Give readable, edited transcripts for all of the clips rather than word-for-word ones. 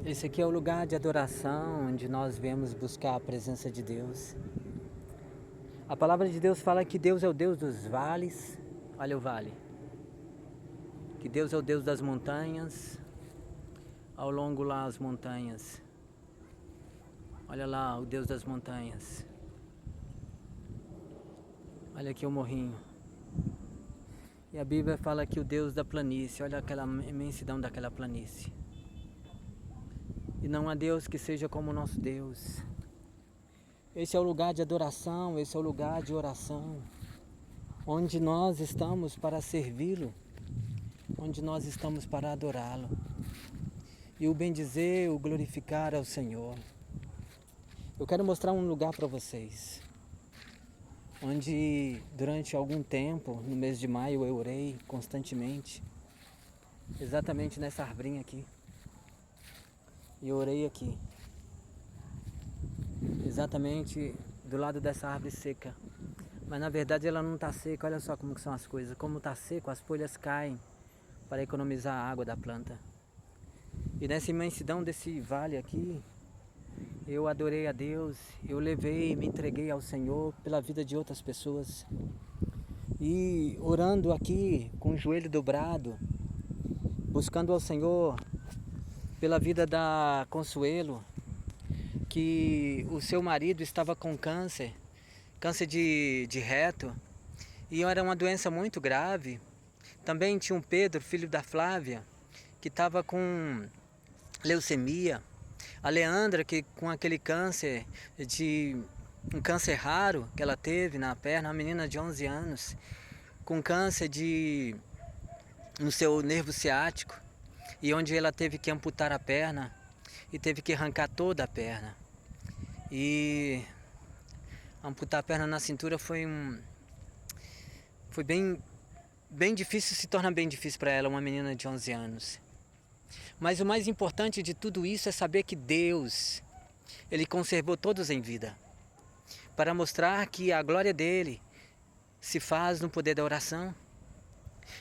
Esse aqui é o lugar de adoração onde nós viemos buscar a presença de Deus. A palavra de Deus fala que Deus é o Deus dos vales. Olha o vale. Que Deus é o Deus das montanhas. Ao longo lá as montanhas. Olha lá o Deus das montanhas. Olha aqui o morrinho. E a Bíblia fala que o Deus da planície. Olha aquela imensidão daquela planície. E não há Deus que seja como o nosso Deus. Esse é o lugar de adoração, esse é o lugar de oração, onde nós estamos para servi-lo, onde nós estamos para adorá-lo. E o bendizer, o glorificar ao Senhor. Eu quero mostrar um lugar para vocês, onde durante algum tempo, no mês de maio, eu orei constantemente, exatamente nessa arvorinha aqui. E eu orei aqui, exatamente do lado dessa árvore seca. Mas na verdade ela não está seca, olha só como que são as coisas. Como está seco, as folhas caem para economizar a água da planta. E nessa imensidão desse vale aqui, eu adorei a Deus, eu levei, me entreguei ao Senhor pela vida de outras pessoas. E orando aqui com o joelho dobrado, buscando ao Senhor pela vida da Consuelo, que o seu marido estava com câncer de reto, e era uma doença muito grave. Também tinha um Pedro, filho da Flávia, que estava com leucemia. A Leandra, que com aquele câncer, um câncer raro que ela teve na perna, uma menina de 11 anos, com câncer no seu nervo ciático, e onde ela teve que amputar a perna e teve que arrancar toda a perna. E amputar a perna na cintura foi bem difícil, se torna bem difícil para ela, uma menina de 11 anos. Mas o mais importante de tudo isso é saber que Deus, Ele conservou todos em vida, para mostrar que a glória dEle se faz no poder da oração.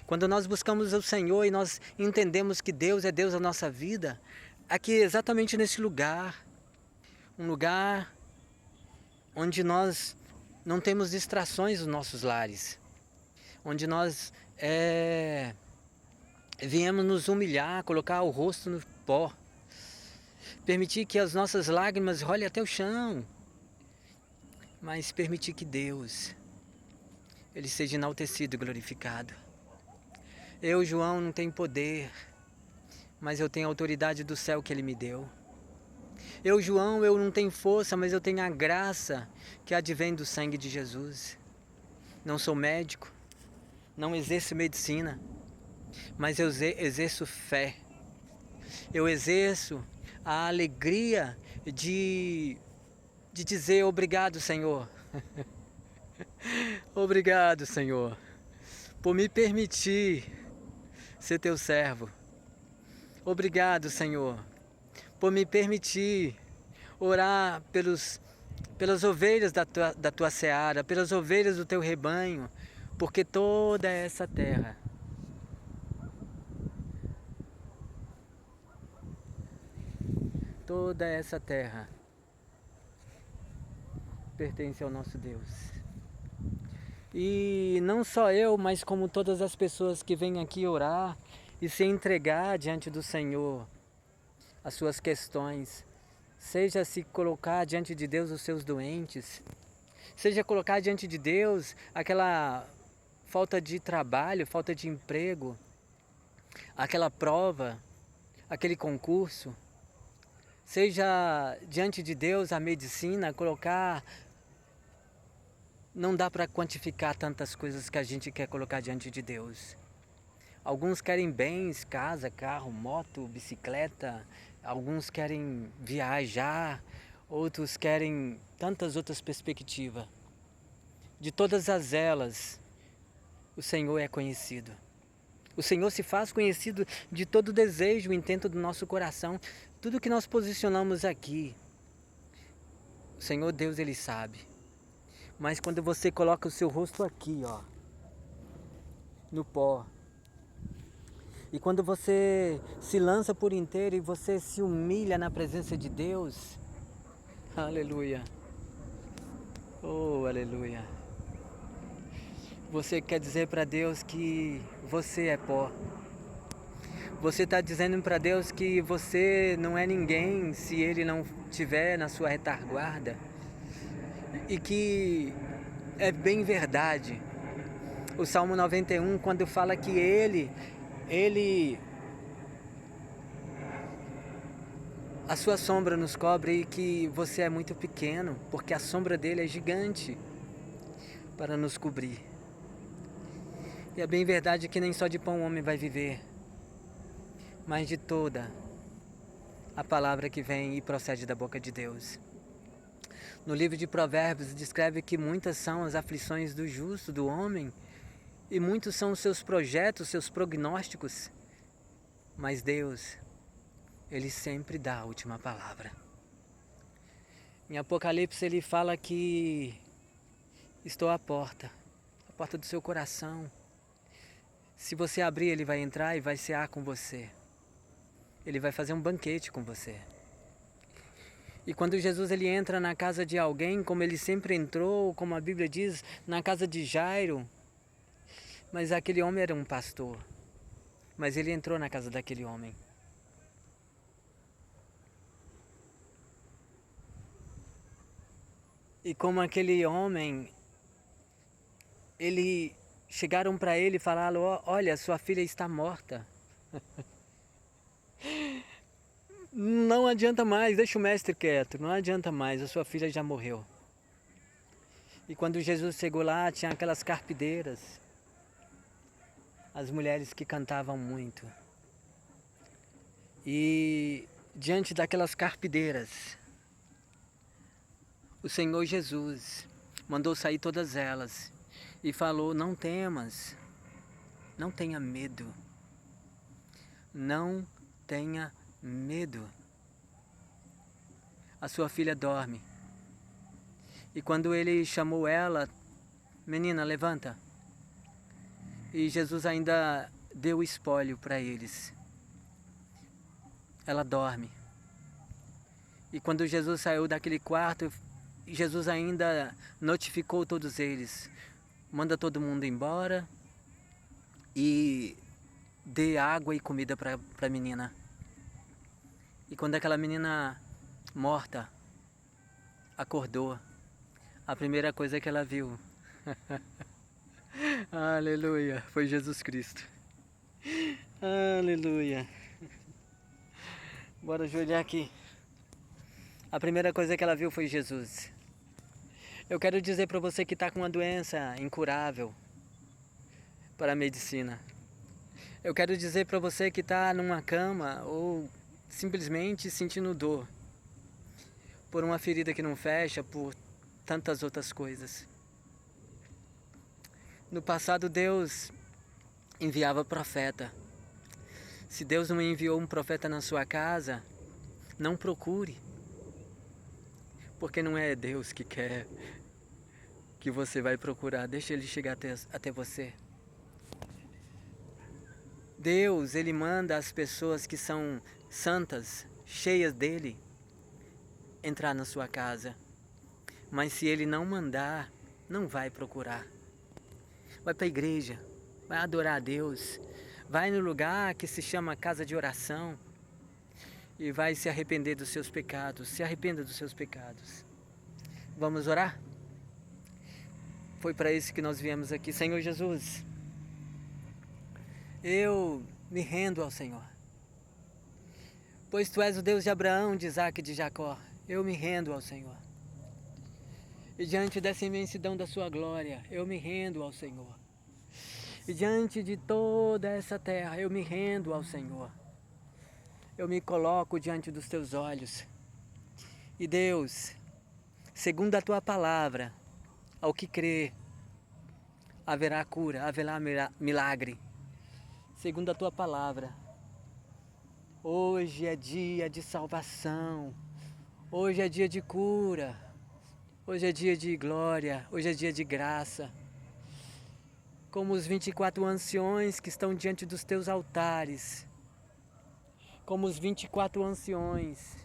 Quando nós buscamos o Senhor e nós entendemos que Deus é Deus da nossa vida, aqui exatamente nesse lugar, um lugar onde nós não temos distrações nos nossos lares, onde nós viemos nos humilhar, colocar o rosto no pó, permitir que as nossas lágrimas rolem até o chão, mas permitir que Deus, Ele seja enaltecido e glorificado. Eu, João, não tenho poder, mas eu tenho a autoridade do céu que Ele me deu. Eu, João, eu não tenho força, mas eu tenho a graça que advém do sangue de Jesus. Não sou médico, não exerço medicina, mas eu exerço fé. Eu exerço a alegria de dizer obrigado, Senhor. Obrigado, Senhor, por me permitir ser teu servo. Obrigado, Senhor, por me permitir orar pelas ovelhas da tua seara, pelas ovelhas do teu rebanho, porque toda essa terra pertence ao nosso Deus. E não só eu, mas como todas as pessoas que vêm aqui orar e se entregar diante do Senhor, as suas questões, seja se colocar diante de Deus os seus doentes, seja colocar diante de Deus aquela falta de trabalho, falta de emprego, aquela prova, aquele concurso, seja diante de Deus a medicina, colocar. Não dá para quantificar tantas coisas que a gente quer colocar diante de Deus. Alguns querem bens, casa, carro, moto, bicicleta. Alguns querem viajar. Outros querem tantas outras perspectivas. De todas elas, o Senhor é conhecido. O Senhor se faz conhecido de todo o desejo, o intento do nosso coração. Tudo que nós posicionamos aqui, o Senhor Deus, Ele sabe. Mas quando você coloca o seu rosto aqui, ó, no pó, E quando você se lança por inteiro e você se humilha na presença de Deus, aleluia, oh aleluia, você quer dizer para Deus que você é pó. Você está dizendo para Deus que você não é ninguém se Ele não estiver na sua retaguarda. E que é bem verdade. O Salmo 91, quando fala que a sua sombra nos cobre e que você é muito pequeno, porque a sombra dele é gigante para nos cobrir. E é bem verdade que nem só de pão o homem vai viver, mas de toda a palavra que vem e procede da boca de Deus. No livro de Provérbios descreve que muitas são as aflições do justo, do homem, e muitos são os seus projetos, seus prognósticos, mas Deus, Ele sempre dá a última palavra. Em Apocalipse ele fala que estou à porta do seu coração. Se você abrir, Ele vai entrar e vai cear com você. Ele vai fazer um banquete com você. E quando Jesus ele entra na casa de alguém, como ele sempre entrou, como a Bíblia diz, na casa de Jairo, mas aquele homem era um pastor, mas ele entrou na casa daquele homem. E como aquele homem, chegaram para ele e falaram, olha, sua filha está morta. Não adianta mais, deixa o mestre quieto, não adianta mais, a sua filha já morreu. E quando Jesus chegou lá, tinha aquelas carpideiras, as mulheres que cantavam muito. E diante daquelas carpideiras, o Senhor Jesus mandou sair todas elas e falou, não temas, não tenha medo, não tenha medo. A sua filha dorme. E quando ele chamou ela, menina, levanta. E Jesus ainda deu o espólio para eles. Ela dorme. E quando Jesus saiu daquele quarto, Jesus ainda notificou todos eles. Manda todo mundo embora e dê água e comida para a menina. E quando aquela menina morta acordou, a primeira coisa que ela viu, aleluia, foi Jesus Cristo. Aleluia. Bora ajoelhar aqui. A primeira coisa que ela viu foi Jesus. Eu quero dizer para você que está com uma doença incurável para a medicina. Eu quero dizer para você que está numa cama ou simplesmente sentindo dor por uma ferida que não fecha, por tantas outras coisas. No passado Deus enviava profeta. Se Deus não enviou um profeta na sua casa, não procure. Porque não é Deus que quer que você vai procurar. Deixa Ele chegar até você. Deus, Ele manda as pessoas que são santas, cheias dEle, entrar na sua casa. Mas se Ele não mandar, não vai procurar. Vai para a igreja, vai adorar a Deus, vai no lugar que se chama casa de oração e vai se arrepender dos seus pecados. Se arrependa dos seus pecados. Vamos orar? Foi para isso que nós viemos aqui. Senhor Jesus, eu me rendo ao Senhor. Pois Tu és o Deus de Abraão, de Isaac e de Jacó. Eu me rendo ao Senhor. E diante dessa imensidão da Sua glória, eu me rendo ao Senhor. E diante de toda essa terra, eu me rendo ao Senhor. Eu me coloco diante dos Teus olhos. E Deus, segundo a Tua palavra, ao que crê, haverá cura, haverá milagre. Segundo a Tua palavra, hoje é dia de salvação, hoje é dia de cura, hoje é dia de glória, hoje é dia de graça. como os 24 anciões que estão diante dos teus altares, como os 24 anciões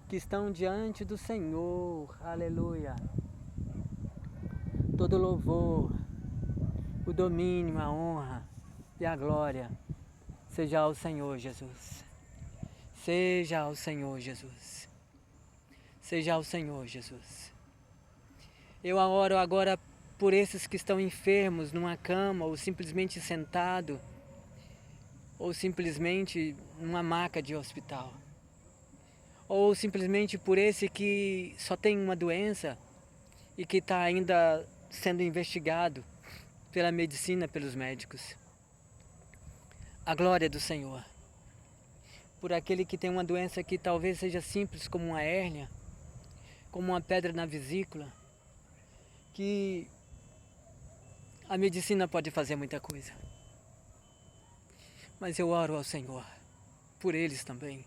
que estão diante do Senhor, aleluia. Todo louvor, o domínio, a honra e a glória seja ao Senhor Jesus. Seja ao Senhor Jesus. Seja ao Senhor Jesus. Eu oro agora por esses que estão enfermos numa cama, ou simplesmente sentado, ou simplesmente numa maca de hospital. Ou simplesmente por esse que só tem uma doença e que está ainda sendo investigado pela medicina, pelos médicos. A glória do Senhor. Por aquele que tem uma doença que talvez seja simples como uma hérnia, como uma pedra na vesícula, que a medicina pode fazer muita coisa. Mas eu oro ao Senhor, por eles também.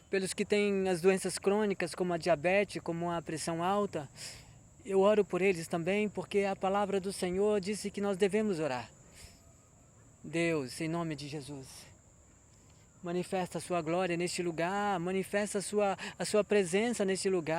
Pelos que têm as doenças crônicas, como a diabetes, como a pressão alta, eu oro por eles também, porque a palavra do Senhor disse que nós devemos orar. Deus, em nome de Jesus, manifesta a sua glória neste lugar, manifesta a sua presença neste lugar.